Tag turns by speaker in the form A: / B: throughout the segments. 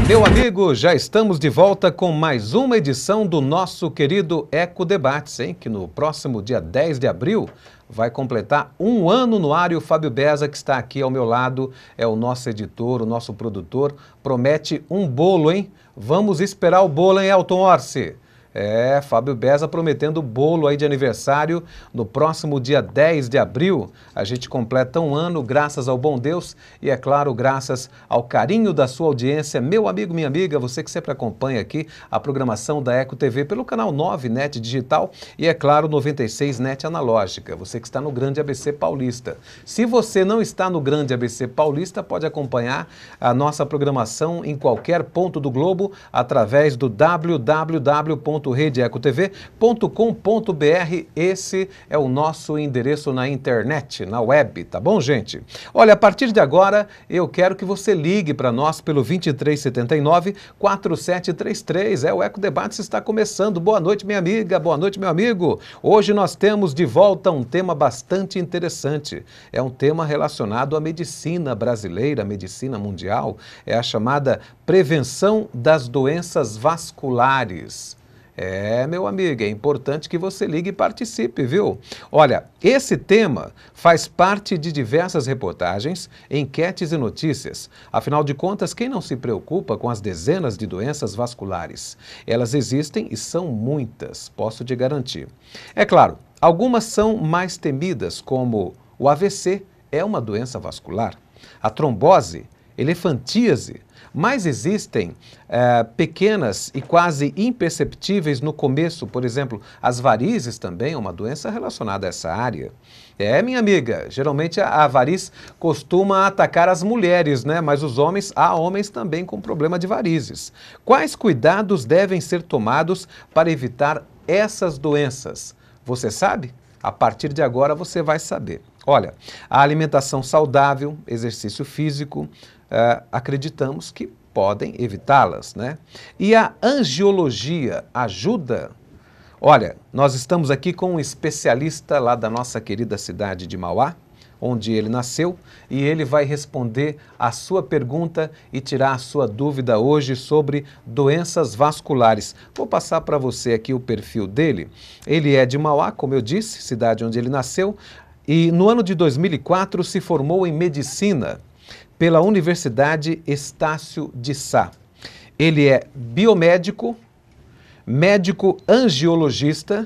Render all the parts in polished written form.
A: Meu amigo, já estamos de volta com mais uma edição do nosso querido Eco Debates, hein? Que no próximo dia 10 de abril vai completar um ano no ar. E o Fábio Beza, que está aqui ao meu lado, é o nosso editor, o nosso produtor, promete um bolo, hein? Vamos esperar o bolo, hein, Elton Orsi? É, Fábio Beza prometendo bolo aí de aniversário no próximo dia 10 de abril. A gente completa um ano, graças ao bom Deus e, é claro, graças ao carinho da sua audiência. Meu amigo, minha amiga, você que sempre acompanha aqui a programação da Eco TV pelo canal 9 NET Digital e, é claro, 96 NET Analógica. Você que está no Grande ABC Paulista. Se você não está no Grande ABC Paulista, pode acompanhar a programação em qualquer ponto do globo através do www.redeecotv.com.br. Esse é o nosso endereço na internet, na web, tá bom, gente? Olha, a partir de agora, eu quero que você ligue para nós pelo 2379-4733. O Eco Debates está começando. Boa noite, minha amiga, boa noite, meu amigo. Hoje nós temos de volta um tema bastante interessante. É um tema relacionado à medicina brasileira, à medicina mundial. É a chamada prevenção das doenças vasculares. É, meu amigo, é importante que você ligue e participe, viu? Olha, esse tema faz parte de diversas reportagens, enquetes e notícias. Afinal de contas, quem não se preocupa com as dezenas de doenças vasculares? Elas existem e são muitas, posso te garantir. É claro, algumas são mais temidas, como o AVC, é uma doença vascular, a trombose, elefantíase, mas existem pequenas e quase imperceptíveis no começo. Por exemplo, as varizes também é uma doença relacionada a essa área. É, minha amiga, geralmente a variz costuma atacar as mulheres, né? Mas há homens também com problema de varizes. Quais cuidados devem ser tomados para evitar essas doenças? Você sabe? A partir de agora você vai saber. Olha, a alimentação saudável, exercício físico, acreditamos que podem evitá-las, né? E a angiologia ajuda? Olha, nós estamos aqui com um especialista lá da nossa querida cidade de Mauá, onde ele nasceu, e ele vai responder a sua pergunta e tirar a sua dúvida hoje sobre doenças vasculares. Vou passar para você aqui o perfil dele. Ele é de Mauá, como eu disse, cidade onde ele nasceu, e no ano de 2004 se formou em medicina pela Universidade Estácio de Sá. Ele é biomédico, médico angiologista,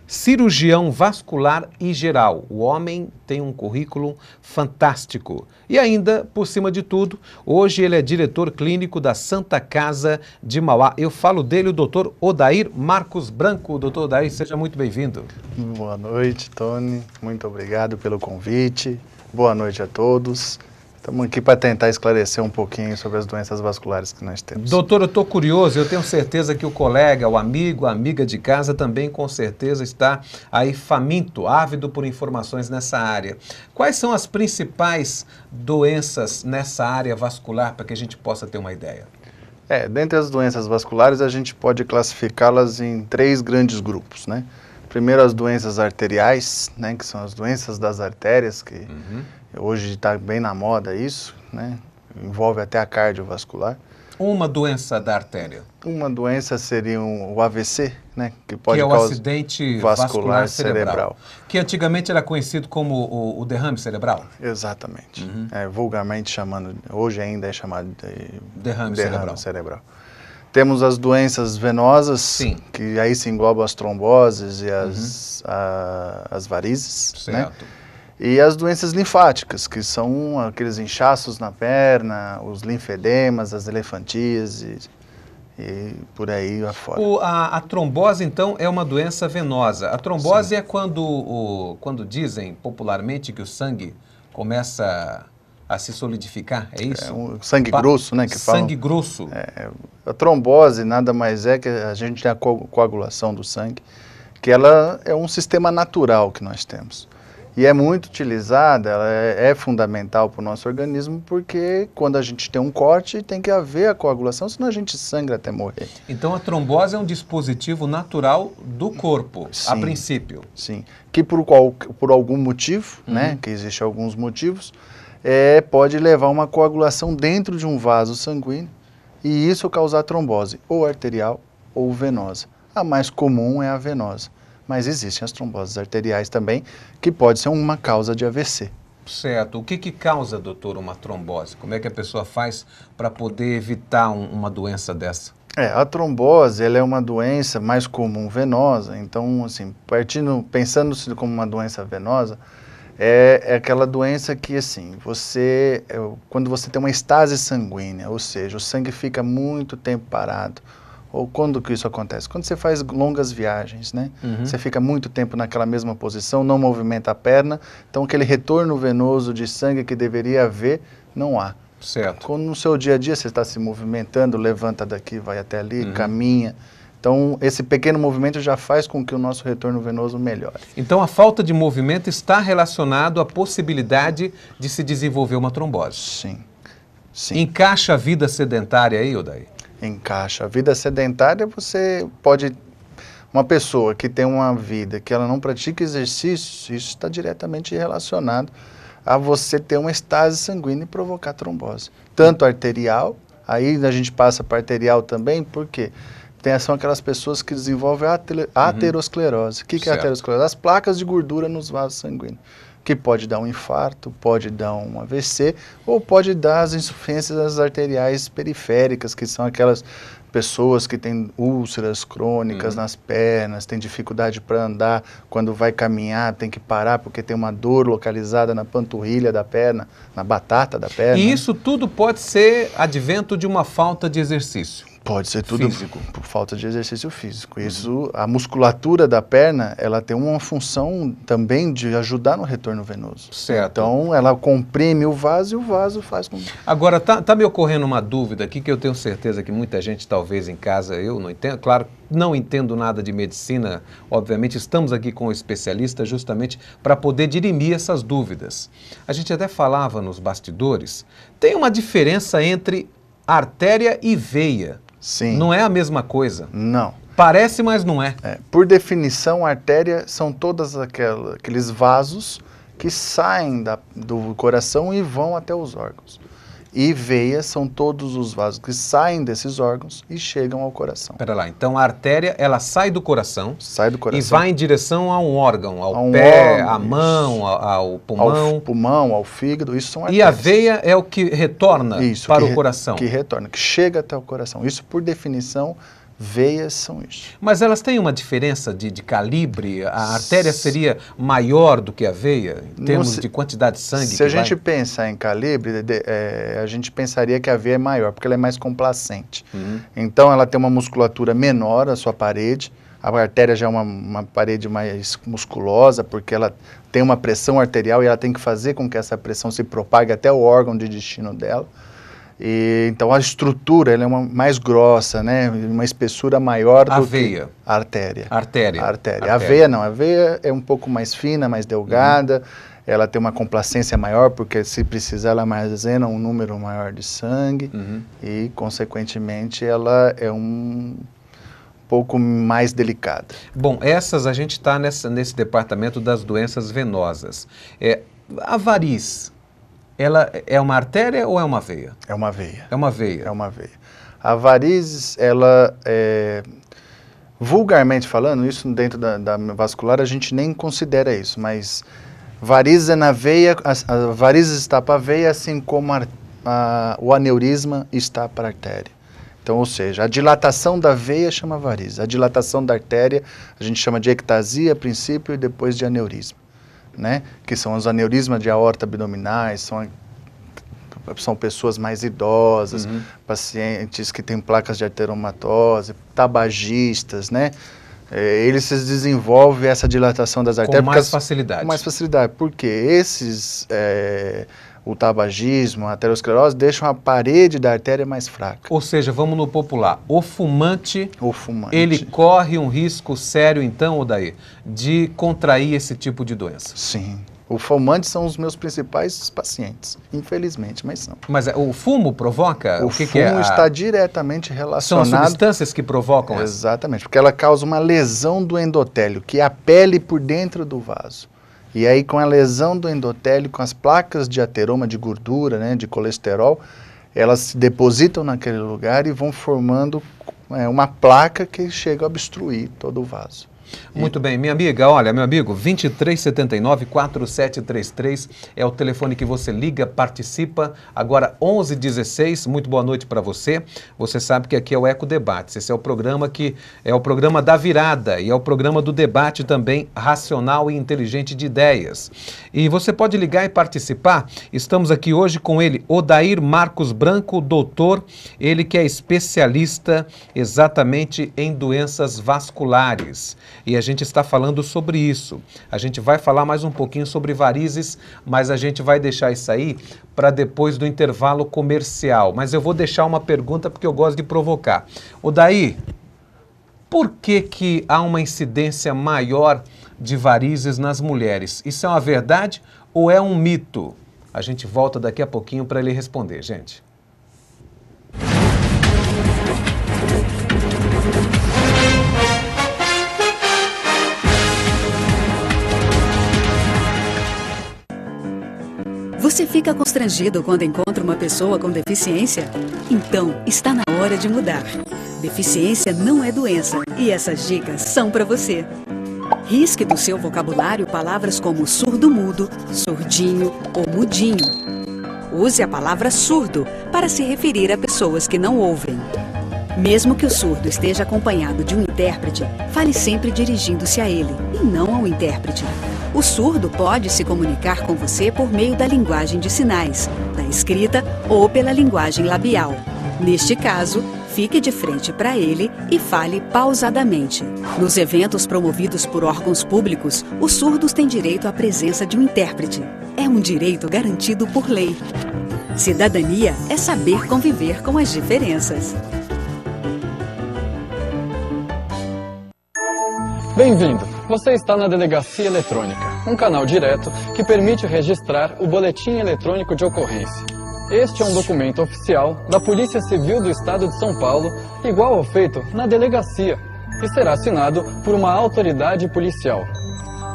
A: cirurgião vascular e geral. O homem tem um currículo fantástico. E ainda, por cima de tudo, hoje ele é diretor clínico da Santa Casa de Mauá. Eu falo dele, o doutor Odair Marcos Branco. Doutor Odair, seja muito bem-vindo.
B: Boa noite, Tony. Muito obrigado pelo convite. Boa noite a todos. Estamos aqui para tentar esclarecer um pouquinho sobre as doenças vasculares que nós temos.
A: Doutor, eu estou curioso, eu tenho certeza que o colega, o amigo, a amiga de casa também com certeza está aí faminto, ávido por informações nessa área. Quais são as principais doenças nessa área vascular para que a gente possa ter uma ideia?
B: Dentre as doenças vasculares a gente pode classificá-las em 3 grandes grupos, né? Primeiro as doenças arteriais, né, que são as doenças das artérias, que hoje está bem na moda isso, né? Envolve até a cardiovascular.
A: Uma doença da artéria?
B: Uma doença seria o AVC, né? Que pode
A: é o
B: causar
A: acidente vascular cerebral. Que antigamente era conhecido como o derrame cerebral?
B: Exatamente. Vulgarmente chamando, hoje ainda é chamado de derrame cerebral. Temos as doenças venosas, sim, que aí se englobam as tromboses e as varizes,
A: certo,
B: né? E as doenças linfáticas, que são aqueles inchaços na perna, os linfedemas, as elefantíases e por aí afora.
A: A trombose, então, é uma doença venosa. A trombose, sim, é quando dizem popularmente que o sangue começa a se solidificar, é isso?
B: É um sangue grosso, né? Que
A: sangue grosso.
B: A trombose nada mais é que a gente tem a coagulação do sangue, que ela é um sistema natural que nós temos. E é muito utilizada, ela é fundamental para o nosso organismo, porque quando a gente tem um corte, tem que haver a coagulação, senão a gente sangra até morrer.
A: Então a trombose é um dispositivo natural do corpo, sim, a princípio.
B: Sim, que por algum motivo, né, que existem alguns motivos, pode levar a uma coagulação dentro de um vaso sanguíneo, e isso causar trombose, ou arterial ou venosa. A mais comum é a venosa, mas existem as tromboses arteriais também, que pode ser uma causa de AVC.
A: Certo. O que causa, doutor, uma trombose? Como é que a pessoa faz para poder evitar uma doença dessa?
B: A trombose, ela é uma doença mais comum venosa, então, assim, pensando-se como uma doença venosa, é aquela doença que, assim, quando você tem uma estase sanguínea, ou seja, o sangue fica muito tempo parado. Ou quando que isso acontece? Quando você faz longas viagens, né? Você fica muito tempo naquela mesma posição, não movimenta a perna, então aquele retorno venoso de sangue que deveria haver, não há.
A: Certo.
B: Quando no seu dia a dia você está se movimentando, levanta daqui, vai até ali, caminha. Então, esse pequeno movimento já faz com que o nosso retorno venoso melhore.
A: Então, a falta de movimento está relacionado à possibilidade de se desenvolver uma trombose.
B: Sim, sim.
A: Encaixa a vida sedentária aí, Odair?
B: Encaixa. A vida sedentária, você pode... Uma pessoa que tem uma vida que ela não pratica exercícios, isso está diretamente relacionado a você ter uma estase sanguínea e provocar trombose. Tanto arterial, aí a gente passa para arterial também, porque são aquelas pessoas que desenvolvem a aterosclerose. O que é a aterosclerose? As placas de gordura nos vasos sanguíneos, que pode dar um infarto, pode dar um AVC, ou pode dar as insuficiências arteriais periféricas, que são aquelas pessoas que têm úlceras crônicas nas pernas, têm dificuldade para andar, quando vai caminhar tem que parar porque tem uma dor localizada na panturrilha da perna, na batata da perna.
A: E isso tudo pode ser advento de uma falta de exercício.
B: Pode ser tudo por falta de exercício físico. Isso, a musculatura da perna, ela tem uma função também de ajudar no retorno venoso.
A: Certo.
B: Então, ela comprime o vaso e o vaso faz com...
A: Agora, tá me ocorrendo uma dúvida aqui que eu tenho certeza que muita gente, talvez em casa, eu não entendo. Claro, não entendo nada de medicina, obviamente estamos aqui com o especialista justamente para poder dirimir essas dúvidas. A gente até falava nos bastidores, tem uma diferença entre artéria e veia.
B: Sim.
A: Não é a mesma coisa?
B: Não.
A: Parece, mas não é.
B: Por definição, a artéria são todos aqueles vasos que saem do coração e vão até os órgãos. E veias são todos os vasos que saem desses órgãos e chegam ao coração.
A: Espera lá, então a artéria, ela sai do coração.
B: Sai do coração.
A: E vai em direção a um órgão, ao pé, à mão, ao pulmão.
B: Ao pulmão, ao fígado, isso são artérias.
A: E a veia é o que retorna para o coração.
B: Que retorna, que chega até o coração. Isso, por definição, veias são isso.
A: Mas elas têm uma diferença de calibre? A artéria seria maior do que a veia, em termos de quantidade de sangue?
B: Se a gente pensar em calibre, a gente pensaria que a veia é maior, porque ela é mais complacente. Então, ela tem uma musculatura menor, a sua parede. A artéria já é uma parede mais musculosa, porque ela tem uma pressão arterial e ela tem que fazer com que essa pressão se propague até o órgão de destino dela. Então a estrutura ela é mais grossa, né? Uma espessura maior do que a artéria.
A: Artéria.
B: A veia não, a veia é um pouco mais fina, mais delgada, ela tem uma complacência maior, porque se precisar ela armazena um número maior de sangue e, consequentemente, ela é um pouco mais delicada.
A: Bom, essas a gente está nesse departamento das doenças venosas. A variz, ela é uma artéria ou é uma veia?
B: É uma veia.
A: É uma veia.
B: É uma veia. A varizes, ela, vulgarmente falando, isso dentro da vascular a gente nem considera isso, mas varizes é na veia, a varizes está para a veia, assim como o aneurisma está para a artéria. Então, ou seja, a dilatação da veia chama varizes, a dilatação da artéria a gente chama de ectasia a princípio e depois de aneurisma. Né? Que são os aneurismas de aorta abdominais, são pessoas mais idosas, pacientes que têm placas de arteriomatose, tabagistas, né? Eles desenvolvem essa dilatação das artérias.
A: Com mais facilidade.
B: Com mais facilidade, porque o tabagismo, a aterosclerose, deixam a parede da artéria mais fraca.
A: Ou seja, vamos no popular, o fumante, ele corre um risco sério, então, Odair, de contrair esse tipo de doença?
B: Sim. O fumante são os meus principais pacientes, infelizmente, mas são.
A: Mas o fumo provoca?
B: O fumo está diretamente relacionado...
A: São as substâncias que provocam?
B: Exatamente, porque ela causa uma lesão do endotélio, que é a pele por dentro do vaso. E aí, com a lesão do endotélio, com as placas de ateroma, de gordura, né, de colesterol, elas se depositam naquele lugar e vão formando uma placa que chega a obstruir todo o vaso.
A: Muito bem, minha amiga, olha, meu amigo, 2379-4733 é o telefone que você liga, participa. Agora, 11h16, muito boa noite para você. Você sabe que aqui é o Eco Debates, esse é o programa que é o programa da virada e é o programa do debate também racional e inteligente de ideias. E você pode ligar e participar. Estamos aqui hoje com ele, Odair Marcos Branco, doutor, ele que é especialista exatamente em doenças vasculares. E a gente está falando sobre isso. A gente vai falar mais um pouquinho sobre varizes, mas a gente vai deixar isso aí para depois do intervalo comercial. Mas eu vou deixar uma pergunta porque eu gosto de provocar. Odair, por que há uma incidência maior de varizes nas mulheres? Isso é uma verdade ou é um mito? A gente volta daqui a pouquinho para ele responder, gente.
C: Você fica constrangido quando encontra uma pessoa com deficiência? Então, está na hora de mudar. Deficiência não é doença e essas dicas são para você. Risque do seu vocabulário palavras como surdo-mudo, surdinho ou mudinho. Use a palavra surdo para se referir a pessoas que não ouvem. Mesmo que o surdo esteja acompanhado de um intérprete, fale sempre dirigindo-se a ele e não ao intérprete. O surdo pode se comunicar com você por meio da linguagem de sinais, da escrita ou pela linguagem labial. Neste caso, fique de frente para ele e fale pausadamente. Nos eventos promovidos por órgãos públicos, os surdos têm direito à presença de um intérprete. É um direito garantido por lei. Cidadania é saber conviver com as diferenças.
D: Bem-vindo! Você está na Delegacia Eletrônica, um canal direto que permite registrar o Boletim Eletrônico de Ocorrência. Este é um documento oficial da Polícia Civil do Estado de São Paulo, igual ao feito na delegacia, e será assinado por uma autoridade policial.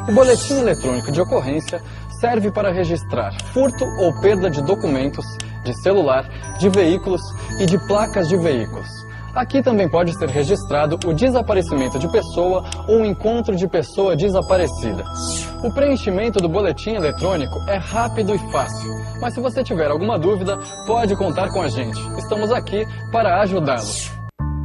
D: O Boletim Eletrônico de Ocorrência serve para registrar furto ou perda de documentos, de celular, de veículos e de placas de veículos. Aqui também pode ser registrado o desaparecimento de pessoa ou o encontro de pessoa desaparecida. O preenchimento do boletim eletrônico é rápido e fácil, mas se você tiver alguma dúvida, pode contar com a gente. Estamos aqui para ajudá-lo.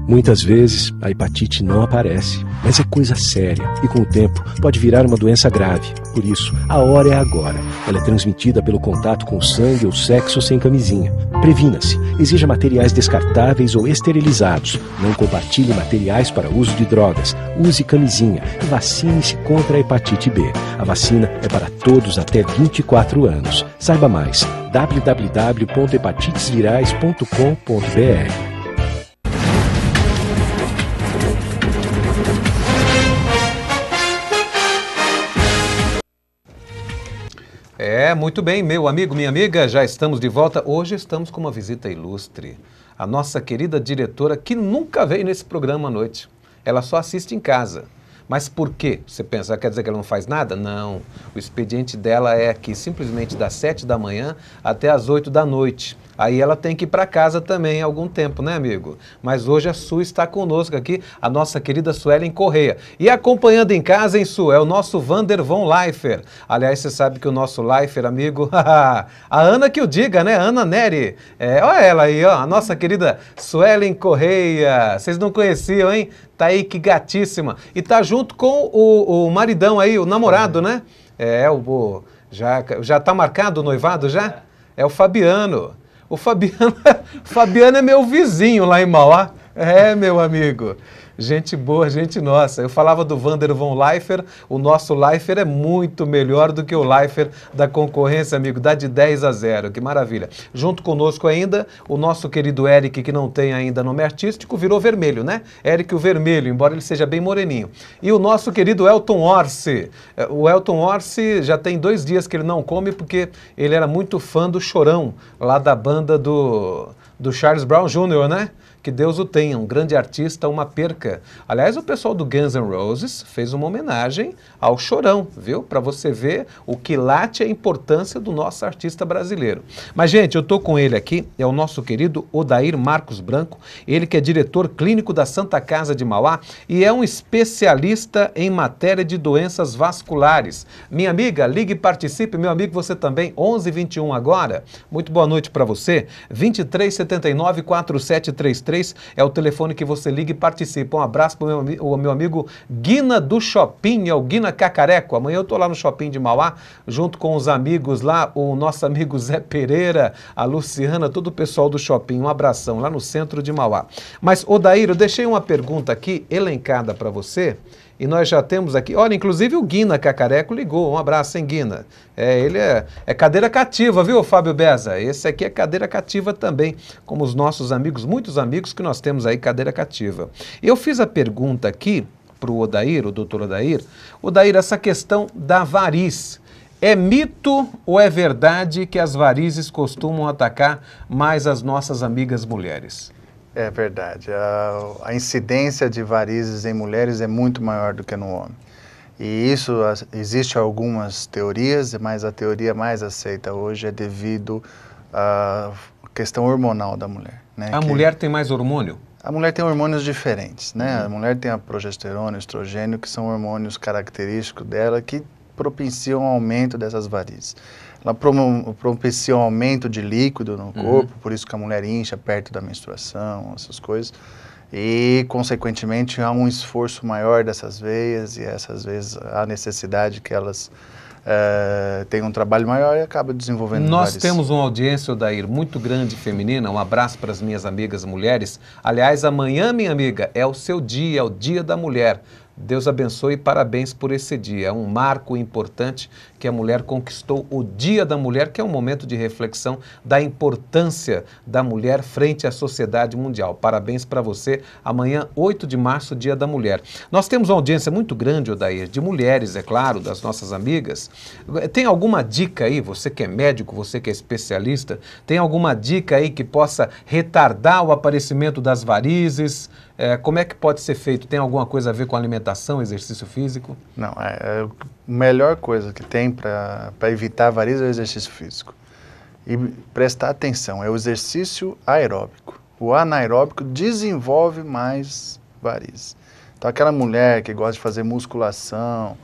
E: Muitas vezes a hepatite não aparece, mas é coisa séria e com o tempo pode virar uma doença grave. Por isso, a hora é agora. Ela é transmitida pelo contato com o sangue ou sexo sem camisinha. Previna-se, exija materiais descartáveis ou esterilizados. Não compartilhe materiais para uso de drogas. Use camisinha e vacine-se contra a hepatite B. A vacina é para todos até 24 anos. Saiba mais, www.hepatitesvirais.com.br.
A: Muito bem, meu amigo, minha amiga, já estamos de volta. Hoje estamos com uma visita ilustre. A nossa querida diretora, que nunca veio nesse programa à noite. Ela só assiste em casa. Mas por quê? Você pensa, quer dizer que ela não faz nada? Não. O expediente dela é aqui simplesmente das 7 da manhã até as 8 da noite. Aí ela tem que ir para casa também há algum tempo, né, amigo? Mas hoje a Su está conosco aqui, a nossa querida Suelen Correia. E acompanhando em casa, hein, Su, é o nosso Vander von Leifer. Aliás, você sabe que o nosso Leifer, amigo, a Ana que o diga, né? Ana Neri. Olha ela aí, ó, a nossa querida Suelen Correia. Vocês não conheciam, hein? Tá aí, que gatíssima. E tá junto com o maridão aí, o namorado, né? Já tá marcado o noivado, já? É o Fabiano. O Fabiano é meu vizinho lá em Mauá. É, meu amigo. Gente boa, gente nossa. Eu falava do Vander von Leifer, o nosso Leifer é muito melhor do que o Leifer da concorrência, amigo. Dá de 10-0, que maravilha. Junto conosco ainda, o nosso querido Eric, que não tem ainda nome artístico, virou vermelho, né? Eric o Vermelho, embora ele seja bem moreninho. E o nosso querido Elton Orsi. O Elton Orsi já tem 2 dias que ele não come, porque ele era muito fã do Chorão, lá da banda do Charles Brown Jr., né? Que Deus o tenha, um grande artista, uma perca. Aliás, o pessoal do Guns N' Roses fez uma homenagem ao Chorão, viu? Para você ver o quilate e a importância do nosso artista brasileiro. Mas, gente, eu tô com ele aqui, é o nosso querido Odair Marcos Branco, ele que é diretor clínico da Santa Casa de Mauá e é um especialista em matéria de doenças vasculares. Minha amiga, ligue e participe, meu amigo, você também, 11h21 agora. Muito boa noite para você, 2379-4733 é o telefone que você liga e participa. Um abraço para o meu amigo Guina do Shopping, é o Guina Cacareco. Amanhã eu estou lá no Shopping de Mauá, junto com os amigos lá, o nosso amigo Zé Pereira, a Luciana, todo o pessoal do Shopping. Um abração lá no centro de Mauá. Mas, Odair, eu deixei uma pergunta aqui, elencada para você, e nós já temos aqui, olha, inclusive o Guina Cacareco ligou, um abraço, hein, Guina? Ele é cadeira cativa, viu, Fábio Beza? Esse aqui é cadeira cativa também, como os nossos amigos, muitos amigos que nós temos aí, cadeira cativa. Eu fiz a pergunta aqui para o Odair, o doutor Odair. Odair, essa questão da variz, é mito ou é verdade que as varizes costumam atacar mais as nossas amigas mulheres?
B: É verdade. A incidência de varizes em mulheres é muito maior do que no homem. E isso, existe algumas teorias, mas a teoria mais aceita hoje é devido à questão hormonal da mulher, né?
A: A mulher tem mais hormônio?
B: A mulher tem hormônios diferentes, né? A mulher tem a progesterona, o estrogênio, que são hormônios característicos dela que propiciam o aumento dessas varizes. Ela propicia um aumento de líquido no corpo, por isso que a mulher incha perto da menstruação, essas coisas. E, consequentemente, há um esforço maior dessas veias e essas vezes há necessidade que elas tenham um trabalho maior e acabam desenvolvendo
A: Nós
B: varizes.
A: temos uma audiência, Odair, muito grande feminina. Um abraço para as minhas amigas mulheres. Aliás, amanhã, minha amiga, é o seu dia, é o Dia da Mulher. Deus abençoe e parabéns por esse dia. É um marco importante que a mulher conquistou, o Dia da Mulher, que é um momento de reflexão da importância da mulher frente à sociedade mundial. Parabéns para você. Amanhã, 8 de março, Dia da Mulher. Nós temos uma audiência muito grande, Odair, de mulheres, é claro, das nossas amigas. Tem alguma dica aí, você que é médico, você que é especialista, tem alguma dica aí que possa retardar o aparecimento das varizes? Como é que pode ser feito? Tem alguma coisa a ver com alimentação, exercício físico?
B: Não, a melhor coisa que tem para evitar varizes é o exercício físico. E prestar atenção, é o exercício aeróbico. O anaeróbico desenvolve mais varizes. Então, aquela mulher que gosta de fazer musculação,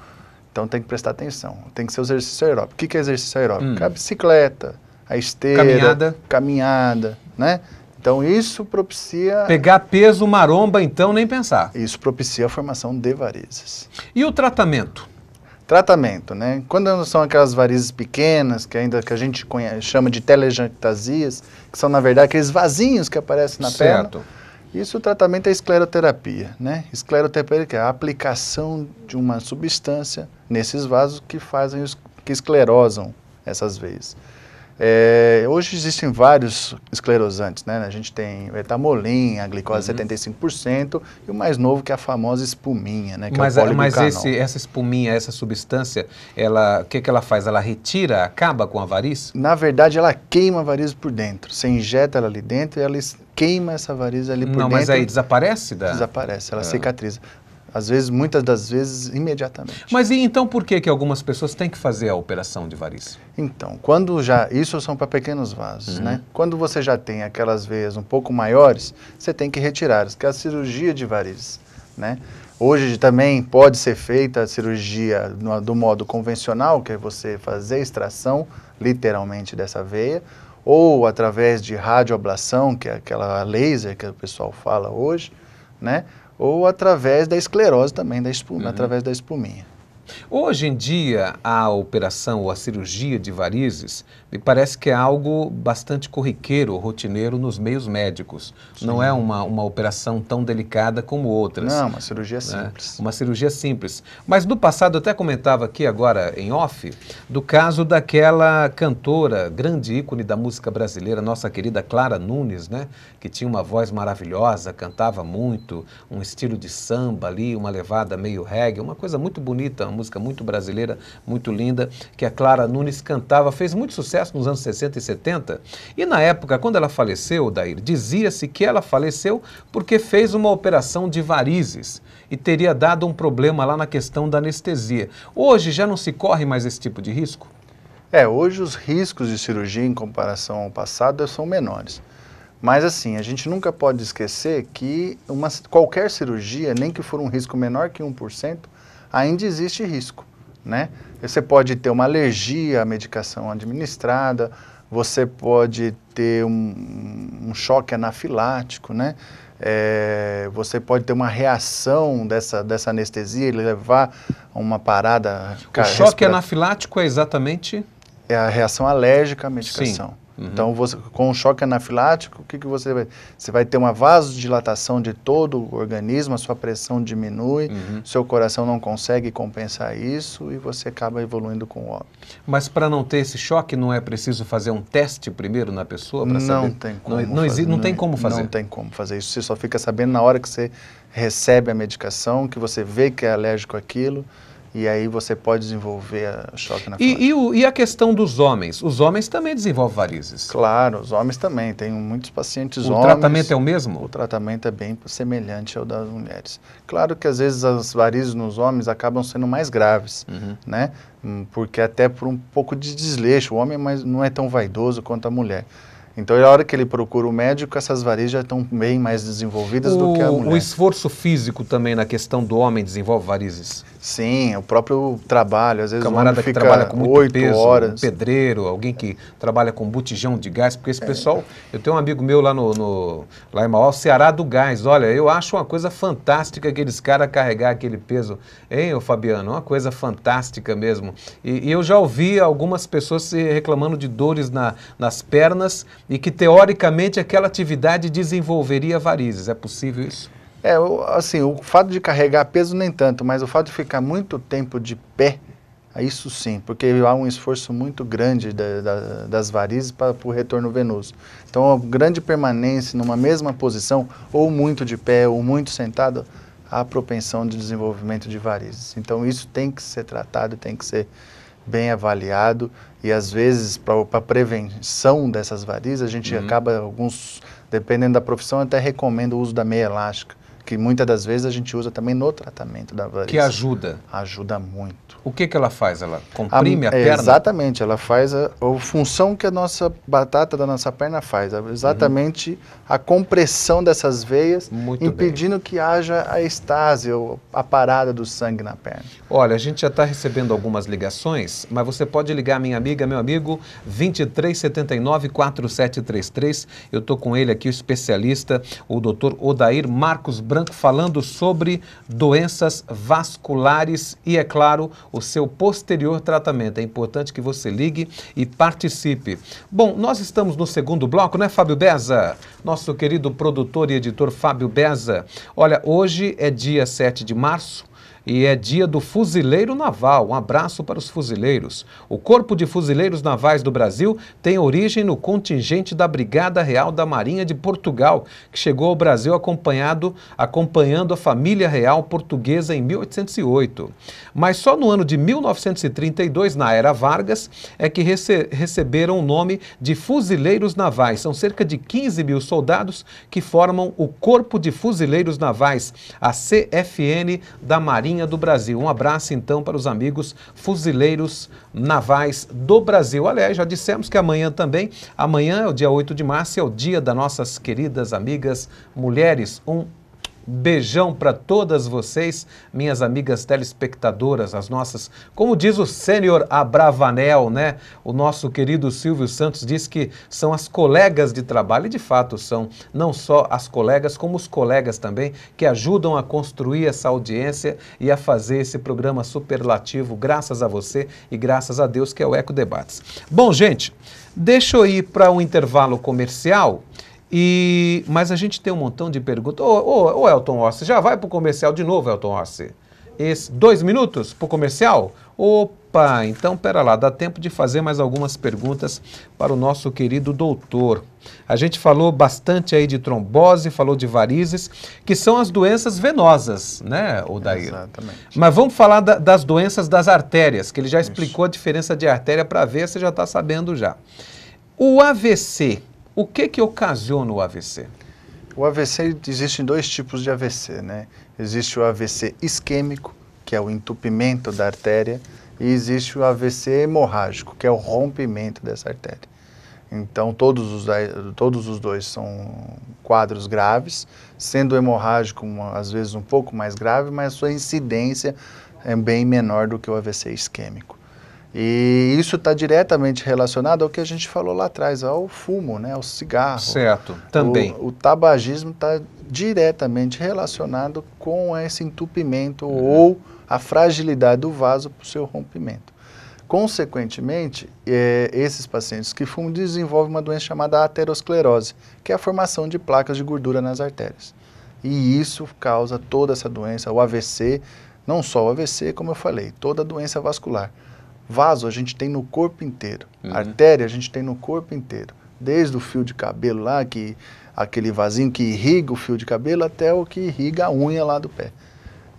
B: então tem que prestar atenção. Tem que ser o exercício aeróbico. O que é exercício aeróbico? A bicicleta, a esteira, caminhada, né? Então, isso propicia...
A: Pegar peso, maromba, então, nem pensar.
B: Isso propicia a formação de varizes.
A: E o tratamento?
B: Tratamento, né? Quando são aquelas varizes pequenas, que a gente chama de telangiectasias, que são, na verdade, aqueles vasinhos que aparecem na perna. Isso, o tratamento é escleroterapia, né? Escleroterapia é a aplicação de uma substância nesses vasos que fazem, que esclerosam essas veias. Hoje existem vários esclerosantes, né? A gente tem o etamolim, a glicose 75% e o mais novo que é a famosa espuminha, né? Que é o polibucanol.
A: Mas essa espuminha, essa substância, o que ela faz? Ela retira, acaba com a variz?
B: Na verdade, ela queima a variz por dentro. Você injeta ela ali dentro e ela queima essa variz ali por dentro.
A: Não, mas aí desaparece?
B: Desaparece, ela cicatriza. Às vezes, muitas das vezes, imediatamente.
A: Mas e então por que algumas pessoas têm que fazer a operação de variz?
B: Então, isso são para pequenos vasos, né? Quando você já tem aquelas veias um pouco maiores, você tem que retirá-las, que é a cirurgia de varizes, né? Hoje também pode ser feita a cirurgia do modo convencional, que é você fazer a extração, literalmente, dessa veia, ou através de radioablação, que é aquela laser que o pessoal fala hoje, né? Ou através da esclerose também, através da espuminha.
A: Hoje em dia, a operação ou a cirurgia de varizes me parece que é algo bastante corriqueiro, rotineiro nos meios médicos. Sim. Não é uma operação tão delicada como outras.
B: Não, uma cirurgia simples.
A: Uma cirurgia simples. Mas no passado, eu até comentava aqui agora em off, do caso daquela cantora, grande ícone da música brasileira, nossa querida Clara Nunes, né? Que tinha uma voz maravilhosa, cantava muito, um estilo de samba ali, uma levada meio reggae, uma coisa muito bonita, uma música muito brasileira, muito linda, que a Clara Nunes cantava, fez muito sucesso nos anos 60 e 70. E na época, quando ela faleceu, Odair, dizia-se que ela faleceu porque fez uma operação de varizes e teria dado um problema lá na questão da anestesia. Hoje já não se corre mais esse tipo de risco?
B: Hoje os riscos de cirurgia em comparação ao passado são menores. Mas assim, a gente nunca pode esquecer que qualquer cirurgia, nem que for um risco menor que 1%, ainda existe risco, né? Você pode ter uma alergia à medicação administrada, você pode ter um choque anafilático, né? Você pode ter uma reação dessa anestesia e levar a uma parada...
A: O choque anafilático é exatamente...
B: É a reação alérgica à medicação.
A: Sim.
B: Então, com o choque anafilático, o que você vai... Você vai ter uma vasodilatação de todo o organismo, a sua pressão diminui, seu coração não consegue compensar isso e você acaba evoluindo com o óbito.
A: Mas para não ter esse choque, não é preciso fazer um teste primeiro na pessoa para saber?
B: Não tem como fazer.
A: Não tem como fazer?
B: Não tem como fazer isso. Você só fica sabendo na hora que você recebe a medicação, que você vê que é alérgico àquilo, e aí você pode desenvolver choque anafilático.
A: E a questão dos homens? Os homens também desenvolvem varizes?
B: Claro, os homens também. Tem muitos pacientes homens.
A: O tratamento é o mesmo?
B: O tratamento é bem semelhante ao das mulheres. Claro que às vezes as varizes nos homens acabam sendo mais graves, né? Porque até por um pouco de desleixo. O homem não é tão vaidoso quanto a mulher. Então, na hora que ele procura o médico, essas varizes já estão bem mais desenvolvidas do que a mulher.
A: O esforço físico também na questão do homem desenvolve varizes?
B: Sim, o próprio trabalho, às vezes
A: o homem fica
B: trabalha com muito
A: 8
B: peso,
A: horas. Um pedreiro, alguém que trabalha com botijão de gás, porque esse pessoal, eu tenho um amigo meu lá lá em Mauá, Ceará do Gás, olha, eu acho uma coisa fantástica aqueles caras carregar aquele peso, hein, ô Fabiano, uma coisa fantástica mesmo. E eu já ouvi algumas pessoas se reclamando de dores nas pernas e que teoricamente aquela atividade desenvolveria varizes, é possível isso?
B: Assim, o fato de carregar peso nem tanto, mas o fato de ficar muito tempo de pé, isso sim, porque há um esforço muito grande das varizes para o retorno venoso. Então, a grande permanência numa mesma posição, ou muito de pé, ou muito sentado, há propensão de desenvolvimento de varizes. Então, isso tem que ser tratado, tem que ser bem avaliado, e às vezes, para a prevenção dessas varizes, a gente acaba, dependendo da profissão, até recomenda o uso da meia elástica, que muitas das vezes a gente usa também no tratamento da varize.
A: Que ajuda?
B: Ajuda muito.
A: O que ela faz? Ela comprime a perna?
B: Exatamente, ela faz a função que a nossa batata da nossa perna faz, exatamente a compressão dessas veias, impedindo que haja a estase, ou a parada do sangue na perna.
A: Olha, a gente já está recebendo algumas ligações, mas você pode ligar, minha amiga, meu amigo, 2379-4733. Eu estou com ele aqui, o especialista, o Dr. Odair Marcos Branco, falando sobre doenças vasculares e, é claro, o seu posterior tratamento. É importante que você ligue e participe. Bom, nós estamos no segundo bloco, né, Fábio Beza? Nosso querido produtor e editor Fábio Beza. Olha, hoje é dia 7 de março. E é dia do Fuzileiro Naval. Um abraço para os fuzileiros. O Corpo de Fuzileiros Navais do Brasil tem origem no contingente da Brigada Real da Marinha de Portugal, que chegou ao Brasil acompanhando a família real portuguesa em 1808. Mas só no ano de 1932, na Era Vargas, é que receberam o nome de Fuzileiros Navais. São cerca de 15 mil soldados que formam o Corpo de Fuzileiros Navais, a CFN da Marinha do Brasil. Um abraço então para os amigos fuzileiros navais do Brasil. Aliás, já dissemos que amanhã também, amanhã é o dia 8 de março, é o dia das nossas queridas amigas mulheres. Um beijão para todas vocês, minhas amigas telespectadoras, as nossas, como diz o Sênior Abravanel, né? O nosso querido Silvio Santos diz que são as colegas de trabalho, e de fato são, não só as colegas, como os colegas também, que ajudam a construir essa audiência e a fazer esse programa superlativo, graças a você e graças a Deus, que é o Eco Debates. Bom, gente, deixa eu ir para um intervalo comercial. Mas a gente tem um montão de perguntas. Ô Elton Rossi, já vai para o comercial de novo, Elton Rossi? 2 minutos para o comercial? Ou Opa, então pera lá, dá tempo de fazer mais algumas perguntas para o nosso querido doutor. A gente falou bastante aí de trombose, falou de varizes, que são as doenças venosas, né, Odair?
B: Exatamente.
A: Mas vamos falar das doenças das artérias, que ele já explicou a diferença de artéria para veia, você já está sabendo já. O AVC, o que ocasiona o AVC?
B: O AVC, existem dois tipos de AVC, né? Existe o AVC isquêmico, que é o entupimento da artéria, e existe o AVC hemorrágico, que é o rompimento dessa artéria. Então, todos os dois são quadros graves, sendo o hemorrágico, às vezes, um pouco mais grave, mas a sua incidência é bem menor do que o AVC isquêmico. E isso está diretamente relacionado ao que a gente falou lá atrás, ao fumo, né, ao cigarro.
A: Certo, também.
B: O tabagismo está diretamente relacionado com esse entupimento ou a fragilidade do vaso para o seu rompimento. Consequentemente, esses pacientes que fumam desenvolvem uma doença chamada aterosclerose, que é a formação de placas de gordura nas artérias. E isso causa toda essa doença, o AVC, não só o AVC, como eu falei, toda a doença vascular. Vaso a gente tem no corpo inteiro, artéria a gente tem no corpo inteiro, desde o fio de cabelo lá, aquele vasinho que irriga o fio de cabelo, até o que irriga a unha lá do pé.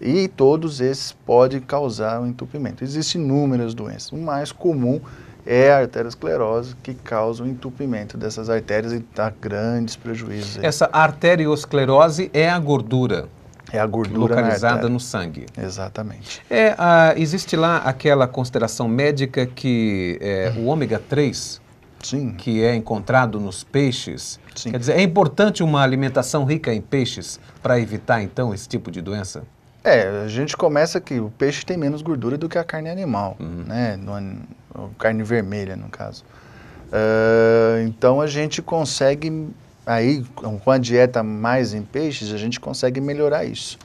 B: E todos esses podem causar um entupimento. Existem inúmeras doenças. O mais comum é a arteriosclerose, que causa o entupimento dessas artérias e dá grandes prejuízos.
A: Essa arteriosclerose é a gordura.
B: É a gordura
A: localizada no sangue.
B: Exatamente.
A: Existe lá aquela consideração médica que o ômega 3,
B: sim,
A: que é encontrado nos peixes,
B: sim,
A: quer dizer, é importante uma alimentação rica em peixes para evitar, então, esse tipo de doença?
B: A gente começa que o peixe tem menos gordura do que a carne animal, né? Carne vermelha, no caso. Então, a gente consegue, aí, com a dieta mais em peixes, a gente consegue melhorar isso.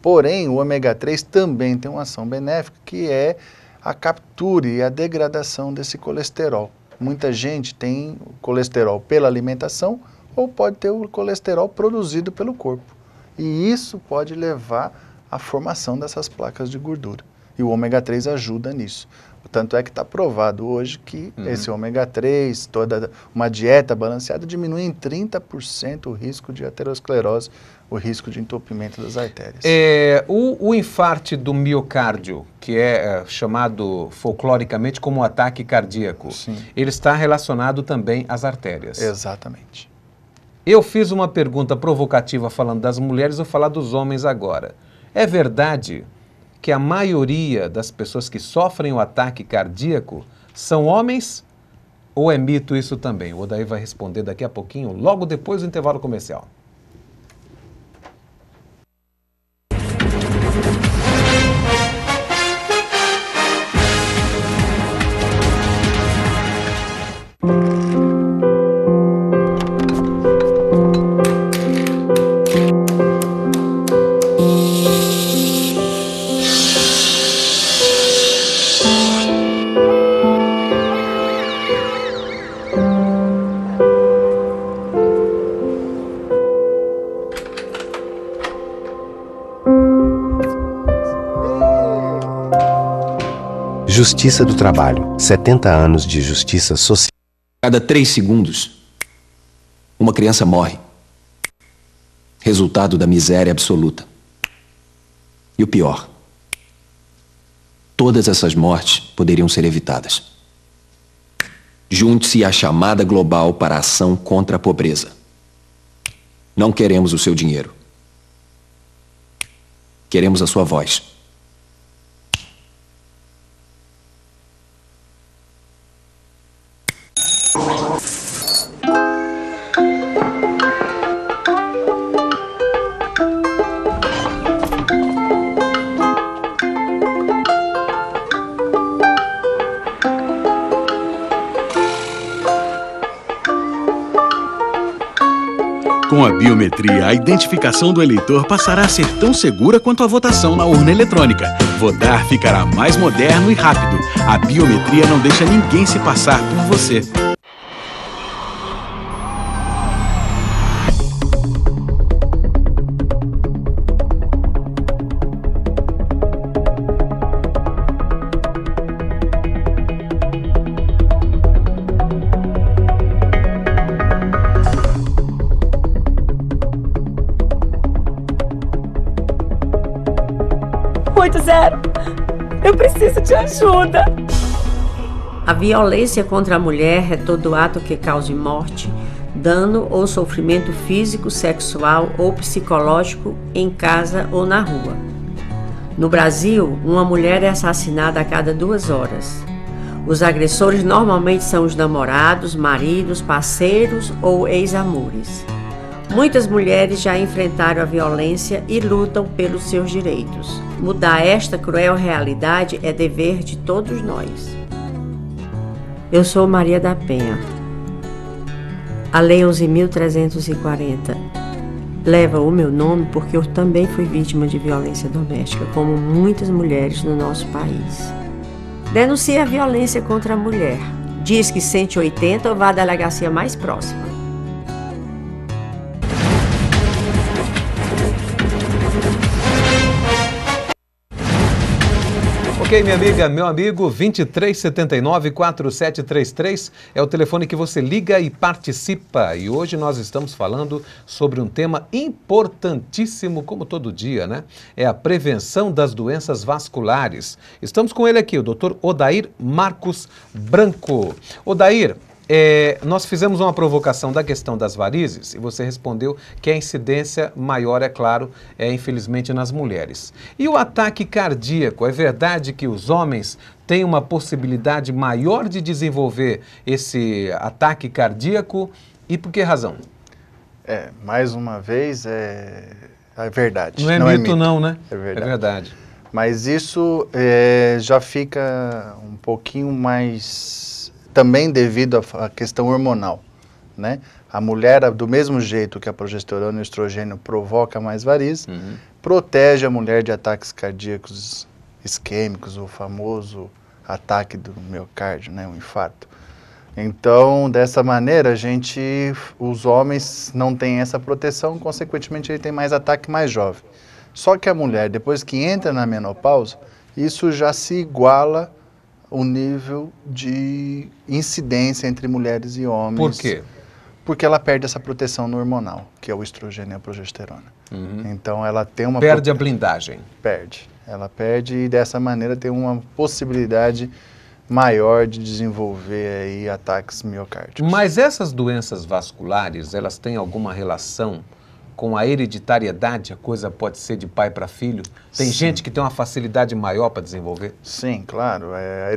B: Porém, o ômega 3 também tem uma ação benéfica, que é a captura e a degradação desse colesterol. Muita gente tem colesterol pela alimentação ou pode ter o colesterol produzido pelo corpo. E isso pode levar à formação dessas placas de gordura. E o ômega 3 ajuda nisso. Tanto é que está provado hoje que esse ômega 3, toda uma dieta balanceada, diminui em 30% o risco de aterosclerose, o risco de entupimento das artérias.
A: O infarto do miocárdio, que é chamado folcloricamente como ataque cardíaco,
B: sim,
A: ele está relacionado também às artérias.
B: Exatamente.
A: Eu fiz uma pergunta provocativa falando das mulheres, vou falar dos homens agora. É verdade que a maioria das pessoas que sofrem o ataque cardíaco são homens? Ou é mito isso também? O Odair vai responder daqui a pouquinho, logo depois do intervalo comercial.
E: Justiça do Trabalho. 70 anos de justiça social.
F: Cada 3 segundos, uma criança morre. Resultado da miséria absoluta. E o pior, todas essas mortes poderiam ser evitadas. Junte-se à chamada global para a ação contra a pobreza. Não queremos o seu dinheiro. Queremos a sua voz.
G: Com a biometria, a identificação do eleitor passará a ser tão segura quanto a votação na urna eletrônica. Votar ficará mais moderno e rápido. A biometria não deixa ninguém se passar por você.
H: 80. Eu preciso de ajuda.
I: A violência contra a mulher é todo ato que cause morte, dano ou sofrimento físico, sexual ou psicológico em casa ou na rua. No Brasil, uma mulher é assassinada a cada 2 horas. Os agressores normalmente são os namorados, maridos, parceiros ou ex-amores. Muitas mulheres já enfrentaram a violência e lutam pelos seus direitos. Mudar esta cruel realidade é dever de todos nós. Eu sou Maria da Penha. A Lei 11.340 leva o meu nome porque eu também fui vítima de violência doméstica, como muitas mulheres no nosso país. Denuncie a violência contra a mulher. Diz que 180 ou vá à delegacia mais próxima.
A: Ok, minha amiga, meu amigo, 2379-4733 é o telefone que você liga e participa. E hoje nós estamos falando sobre um tema importantíssimo, como todo dia, né? É a prevenção das doenças vasculares. Estamos com ele aqui, o Dr. Odair Marcos Branco. Odair, nós fizemos uma provocação da questão das varizes e você respondeu que a incidência maior, é claro, infelizmente nas mulheres. E o ataque cardíaco, é verdade que os homens têm uma possibilidade maior de desenvolver esse ataque cardíaco e por que razão?
B: Mais uma vez, é verdade.
A: Não é mito não, né?
B: É verdade.
A: É verdade.
B: Mas isso já fica um pouquinho mais... também devido à questão hormonal, né? A mulher, do mesmo jeito que a progesterona e o estrogênio provoca mais varizes, protege a mulher de ataques cardíacos isquêmicos, o famoso ataque do miocárdio, né? Um infarto. Então, dessa maneira, os homens não têm essa proteção, consequentemente ele tem mais ataque mais jovem. Só que a mulher, depois que entra na menopausa, isso já se iguala o nível de incidência entre mulheres e homens.
A: Por quê?
B: Porque ela perde essa proteção no hormonal, que é o estrogênio e a progesterona. Então ela tem uma...
A: Perde a blindagem.
B: Perde. Ela perde e dessa maneira tem uma possibilidade maior de desenvolver aí ataques miocárdicos.
A: Mas essas doenças vasculares, elas têm alguma relação com a hereditariedade? A coisa pode ser de pai para filho? Tem gente que tem uma facilidade maior para desenvolver?
B: Sim, claro. A